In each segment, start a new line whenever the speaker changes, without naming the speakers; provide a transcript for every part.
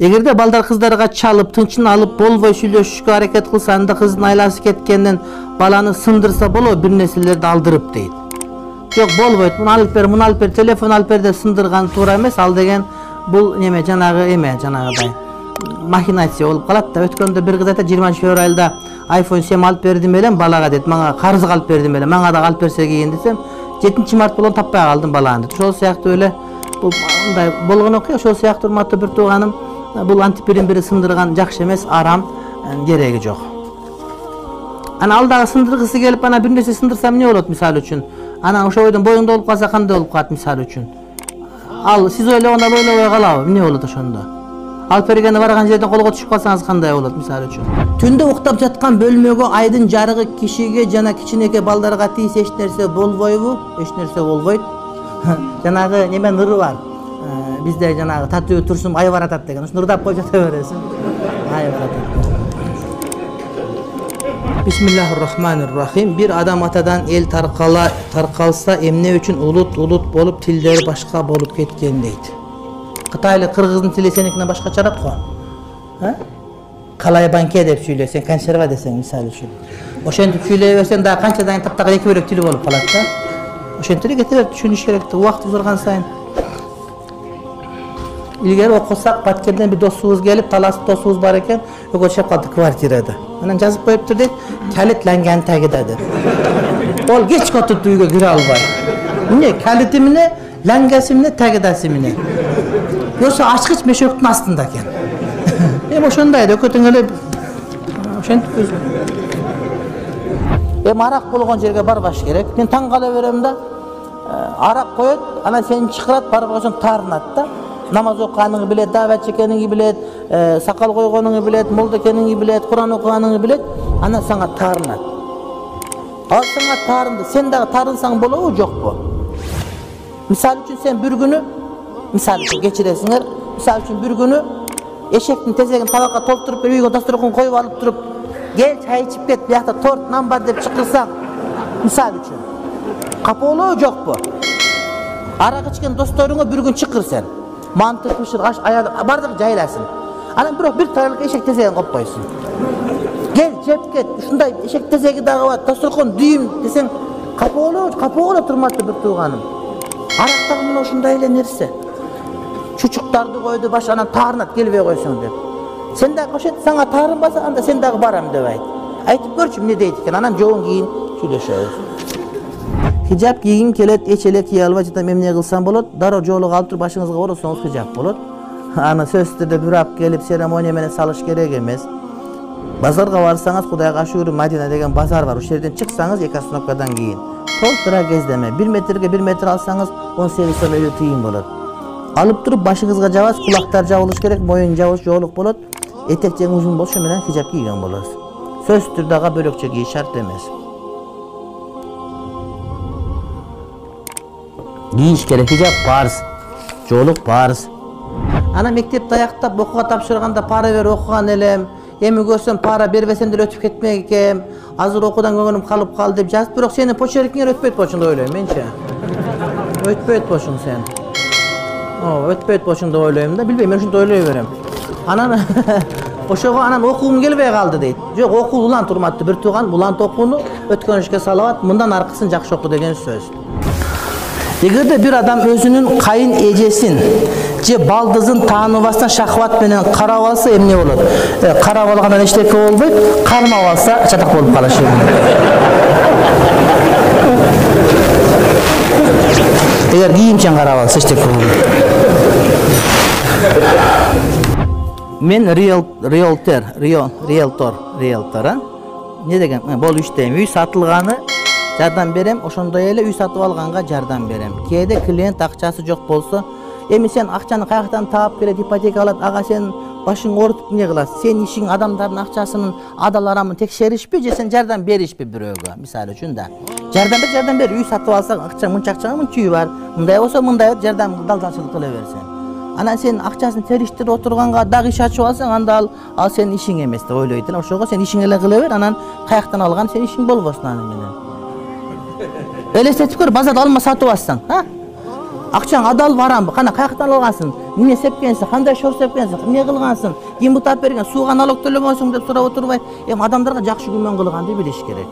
Эгерде балдар кыздарга чалып, тынчын алып болбой сүйлөшүшкө аракет кылса, анда кыздын айласы кеткенден баланы сындырса болобу, бир нерселерди алдырып дейт. Жок, болбойт. Муну алып бер, телефон алып бер деп сындырган туура эмес. Ал деген бул неме жанагыдай махинация болуп калат да. Өткөндө бир кыз айтат, 20 февралда iPhone 7 алып бердим элем, балага дейт, мага карызга алып бердим эле, мага да алып берсе кийин десем, 7-март болгон таппай калдым баланы. Ошол сыяктуу эле бул мындай болгон окуя. Ошол сыяктуу урматтуу бир тууганым, бул антипирин бири сындырган жакшы эмес, арам, кереги жок. Ана ал дагы сындыргысы келип, ана бир нерсе сындырса эмне болот мисалы үчүн? Ана ошо бойдон боюңда болуп калса кандай болуп калат мисалы үчүн? Ал сиз ойлогондой ойлобой калабы? Эмне болот ошондо? Алып бергенде барган жерден колго түшүп калсаңыз кандай болот мисалы үчүн? Түндө уктап жаткан бөлмөгө айдын жарыгы кишиге жана кичинекей балдарга тийсе эч нерсе болбойбу? Эч нерсе болбойт. Жанагы немен ыры бар. Бизде жанагы татуу турсум ай баратат деген. Ошону ырдап коюп жата бересиң. Ай баратат. Бисмиллахир-рахманир-рахим. Bir адам атадан эл таркалса эмне үчүн улут болуп тилдери башка болуп кеткен дейт. Кытайлык кыргыздын тили сеникинен башкачараак го. Калай банке деп сүйлөсөң, консерва десең мисалы үчүн. Ошентип сүйлөй берсең да канчадан таптагы эки бөлөк тили болуп калат да. Ошентип кете берип түшүнүш керек да, убакыт узарган сайын. Илгери окусак, Баткенден бир досубуз келип, талашып досубуз бар экен, өгө чыгып калды квартирада. Анан жазып коюптур дейт, калитланган тагыда деп. Ол кечке отуруп үйгө кире албай. Эмне калити эмне, лангасы эмне, тагыдасы эмне? Йоксо ачкыч мешөктүн астында экен. Эми ошондой да өкөтүң эле ошентип көз. Эми арак болгон жерге барбаш керек. Мен таң кала берем да, арак коет, анан сени чакырат, барып ошон таарынат да. Намаз окуганыңды билет, дават чекениңди билет, сакал койгонуңду билет, молда экениңди билет, Куран окуганыңды билет, анан сага таарынат. Ал сага таарынды, сен дагы таарынсаң болобу, жокпу? Мисалы үчүн сен бир күнү, мисалы үчүн кечиресиңер, мисалы үчүн бир күнү эшектин тезегин табакка толтуруп, үйгө дасторкон коюп алып туруп, кел чай ичип кет, биякта торт, нан бар деп чакырсаң, мисалы үчүн. Капа болобу, жокпу? Арак ичкен досторуңа бир күн чакыр сен. Mantık pişir, bardak jaylasın. Anam bir taraflık eşek tezegini koyup koysun. Gel, cep ket, şunday eşek tezegi dağı var, dasturkon düğüm desen, kapı ola turmattı bir tuğanım. Araktağımın şunday ile neresi? Çocuklardı koydu baş, anam tarınat, gel ve koysun deyip. Sen de koşet, sana tarın basa, anda sen de baram deyip. Aytıp görçüm ne deydikken, anam joğun giyin, söyleşiyoruz. Hijab kiygim kelet, eç ele kiye alba jata emне kılsam bolot, daroo jooluk alып turup başыңызga orosoңуз hijab bolot. Ana сөзсүздө bir ap gelip seremoniya menен salış керек эмес. Bazarga barsanız, Kudayga şükür Madina degen bazar var. O yerden çıksanız 2 oстановкадан кийин. Толтура кездеме. 1 metrге 1 metr alsanız 18 so'm 50 тиын болот. Алып туруп башыңызга жабасыз, кулактар жабылыш керек, моюн жабыш жоолук болот. Этек жең узун болсо менен hijab кийген болосуз. Сөзсүз түрдө ага бөлөкчө кийиш шарт эмес. Giyiş керек, hijab парыз, жоолук парыз. Ana mekteпте аяктап окууга тапшырганда пара бер окуган элем. Эми көрсөм пара бербесем деле өтүп кетмек экем. Азыр окуудан көңүлүм калып калды деп жазып, бирок сенин почеркиңер өтпөйт болчуң деп ойлойм менчи. Өтпөйт болчуң сен. Өтпөйт болчуң деп ойлойм да, билбейм, мен ушундай ойлой берем. Анан ошого анан окугум келбей калды дейт. Жок, окуу улан турматтуу бир тууган, улант окууну өткөн ишке салабат, мындан аркысын жакшы оку деген сөз. Эгерде bir adam özünün kayın ejесин же балдызын тааныбастан шахват менен карап алса эмне болот? Карап алгандан эчтеке болбойт, кармап алса чатак болуп калышы. Эгер кийимчен карап алса эчтеке болбойт. Мен риэлтор, не деген? Бул иштейм. Үй сатылганы жардам берем, ошондой эле үй сатып алганга жардам берем. Кээде клиент акчасы жок болсо, эми сен акчаны каяктан таап келет, ипотека алат, ага сен башың оорутуп эмне кыласың? Сен ишиң адамдардын акчасынын адал-арамын текшеришпи же сен жардам беришпи бирөөгө? Мисалы үчүн да. Жардам бер, үй сатып алсаң, акча мынча акчага мынча үй бар. Мындай болсо мындай жардам далдалчылык кыла берсең. Анан сен акчасын териштирип отурганга дагы иш ачып алсаң, анда ал сенин ишиң эмес деп ойлойт. Ошого сен ишиң эле кыла бер, анан каяктан алган сенин ишиң болбосун аны менен. Elestетип көр, базарда алма сатып алсаң, акчаң адал барамбы? Кана каяктан алгансың? Emне сепкенсиң, кандай шор сепкенсиң, эмне кылгансың, ким бутап берген, сууга налог төлөмөсүң деп сурап отурбай, адамдарга жакшы күмөн кылганды билиш керек.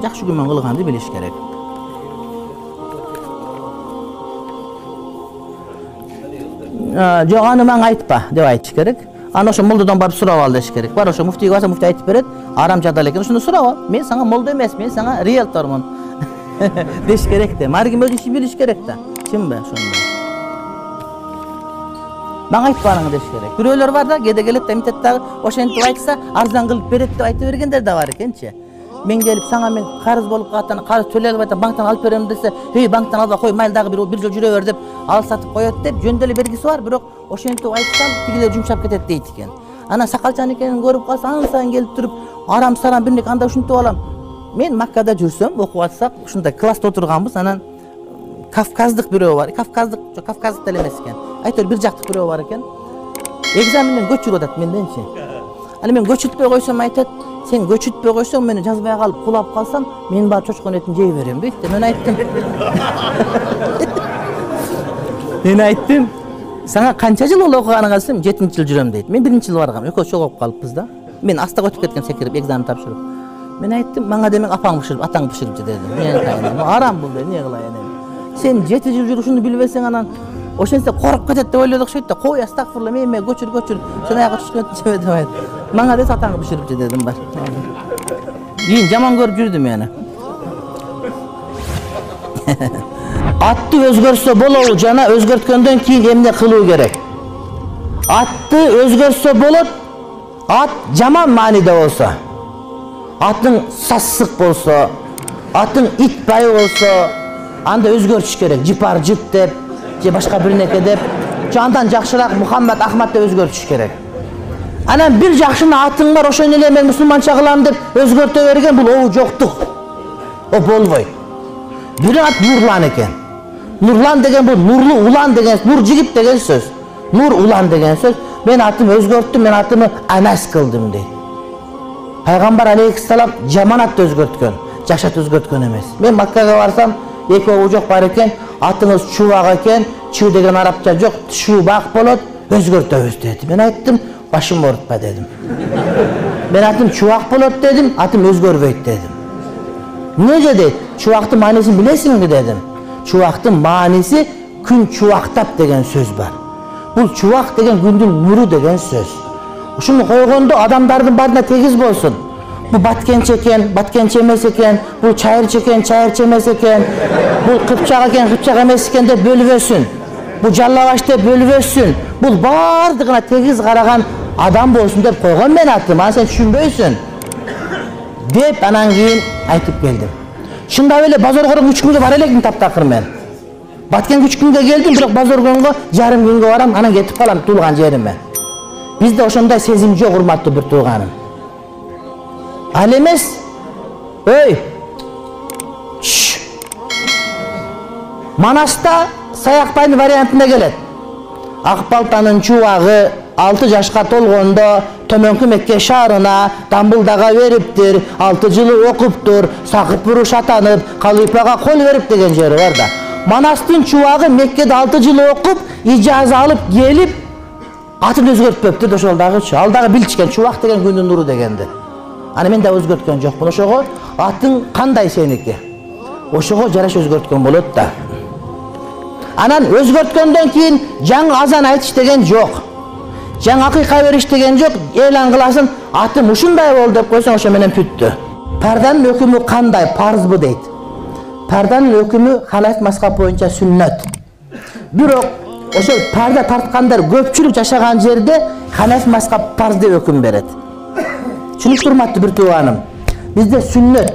Жакшы күмөн кылганды билиш керек. Жок, аны мага айтпа деп айтыш керек. Аны ошо молдодон барып сурап ал деш керек. Бар ошо муфтийге барса, муфтий айтып берет. Арам жада экен, ошону сурап ал. Мен сага молдо эмес, мен сага риэлтормун. Деш керек да. Ар ким өз ишин билиш керек да. Чынбы ошондой. Мага айтпаның деш керек. Бирөөлөр бар да, кеде келет да митет дагы ошентип айтса, арзан кылып берет деп айтып бергендер да бар экенчи. Мен келип сага мен карыз болуп калган, карыз төлөй албай атам, банктан алып берем десе, банктан алба кой, майыл дагы бир жыл жүрө бер деп алып сатып коет деп жөндөй эле бергиси бар, бирок ошентип айтсам тигилер жумшап кетет дейт экен. Анан сакалчан экенин көрүп калса, аны сайын келип туруп, арам-сарам бирнеке анда ушинтип алам. Мен Маккада жүрсөм, окуп атсак, ушундай класста отурганбыз, анан Кавказдык бирөө бар. Кавказдык деле эмес экен. Айтор бир жактык бирөө бар экен. Экзаменден көчүрүп атат менденчи. Аны мен көчүртпөй койсом айтат, сен көчүртпөй койсоң, мени жазбай калып кулап калсам, мен барып чочкон этин жей берем дейт. Мен айттым. Мен айттым, сага канча жыл болду окуганыга десем, 7-жыл жүрөм дейт. Мен 1-жыл баргам, экөөбүз чогулуп калыппыз да. Мен астак өтүп кеткем секирип экзамен тапшырып. Мен айттым, мага демек атаң бышырып дедим. Мен кайын, арам бул деп, эмне кылайын эми. Сен 7 жыл жүрүп ушуну билбесең, анан ошентсе коруп кетет деп ойлодук окшойт да. Кой, астагфирулла, мен көчүр. Сен аяга чучкан жебе деп айт. Мага десе атаңы бышырып дедим бар. Кийин жаман көрүп жүрдүм мени. Атты өзгөрсө болобу жана өзгөрткөндөн кийин эмне кылуу керек? Атты өзгөрсө болот. Ат жаман мааниде болсо, атың сассык болсо, атың ит байы болсо, анда өзгөртүш керек. Жипар жып деп, же башка бирнеке деп, же андан жакшыраак Мухаммад Ахмад деп өзгөртүш керек. Анан бир жакшы атың бар, ошону эле мен мусулманча кылам деп өзгөртө берген, бул обу жоктук. О болбойт. Бир ат Нурлан экен. Нурлан деген бул нурлуу улан деген, нур жигит деген сөз. Нур улан деген сөз. Мен атымы өзгөрттүм, мен атымы Анас кылдым дейт. Пайгамбар алейхиссалам жаман атты өзгөрткөн, жакшы ат өзгөрткөн эмес. Мен Маккага барсам, эки обу жок бар экен, атыңыз Чубак экен, Чу деген арабча жок, Чубак болот, өзгөртөбүз деди. Мен айттым, башым оорутпа дедим. Мен атым Чубак болот дедим, атым өзгөрбөйт дедим. Неге дейт? Чубактын маанисин билесиңби дедим. Чубактын мааниси күн чубактап деген сөз бар. Бул чубак деген күндүн нуру деген сөз. Ушуну койгондо адамдардын баарына тегиз болсун. Бул баткенче экен, баткенче эмес экен, бул чайырчы экен, чайырчы эмес экен, бул кыпчак экен, кыпчак эмес экен деп бөлбөсүн. Бул жаллабаш деп бөлбөсүн. Бул баардыгына тегиз караган адам болсун деп койгон мен атым. Аны сен түшүнбөйсүн. Деп анан кийин айтып келдим. Шындап эле Базоргонго 3 күнгө бара элекмин таптакыр мен. Баткен 3 күнгө келдим, бирок Базоргонго жарым күнгө барам, анан кетип калам туулган жериме. Бизде ошондой сезим жок, урматтуу бир тууганым. Ал эмес, өй, Манаста Саякбайдын вариантында келет. Ак балтанын чубагы 6 жашка толгондо Төмөнкү Мекке шаарына Дамбылдага бериптир, 6 жылы окуптур, сакып буруш атанып, калыйпага кол берип деген жери бар да. Манастын чубагы Меккеде 6 жылы окуп, ижаза алып келип, атын өзгөртпөптүр ошол дагычы. Ал дагы билчкен чубак деген күндүн нуру дегенди. Аны мен да өзгөрткөн жокмун. Ошого атың кандай сеники? Ошого жараша өзгөрткөн болот да. Анан өзгөрткөндөн кийин жаңы азан айтыш деген жок. Жаңы акыйка бериш деген жок. Элан кыласың, атым ушундай болду деп койсоң, ошо менен бүттү. Парданын өкүмү кандай? Парзбы дейт. Парданын өкүмү Ханафи мазхабы боюнча сүннөт. Бирок ошо парда тарткандар көпчүлүк жашаган жерде Ханафи мазхабы парз деп өкүм берет. Чыныкты бир тууганым. Бизде сүннөт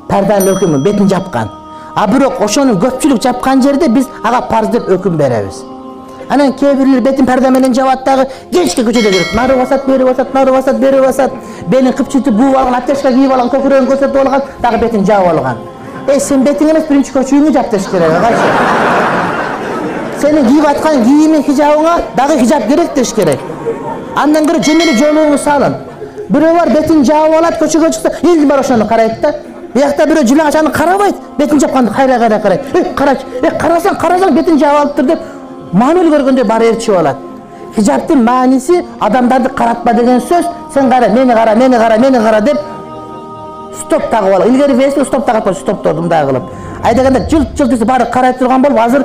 парданын өкүмү бетин жапкан. А бирок ошону көпчүлүк жапкан жерде биз ага парз деп өкүм беребиз. Анан кээ бирлер бетин парда менен жабат дагы, кечке көчөдө жүрөт. Нары басат, бери басат, нары басат, бери басат. Белин кыпчытып бууп алган, аптечка кийип алган, көкүрөгүн көрсөтүп алган, дагы бетин жаап алган. Сен бетиң эмес, биринчи көчүгүңдү жап деш керек, агачы. Сенин кийип аткан кийимиң, хижабыңа дагы хижап керек деш керек. Андан көрө жөн эле жолуңду салын. Бирөө бар бетин жаап алат, көчөгө чыкса, эл бар ошону карайт да. Биякта бирөө жылаңач аны карабайт, бетин жапканды кайра карайт. Карачы, карасаң бетин жаап алыптыр деп мамил көргөндө бар ээрчип алат. Хижаптын мааниси адамдарды каратпа деген сөз. Сен кара, мени кара, мени кара, мени кара деп стоп тагып алып. Илгери фейсбук стоп тагып стоп турдум да кылып. Айдаганда жылт десе баары карай турган болуп, азыр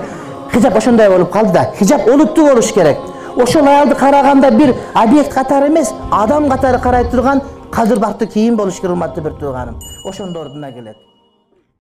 хижап ошондой болуп калды да. Хижап олуттуу болуш керек. Ошол аялды караганда бир объект катары эмес, адам катары карай турган кадыр бактуу кийим болуш керек, урматтуу бир тууганым. Ошондой ордуна келет.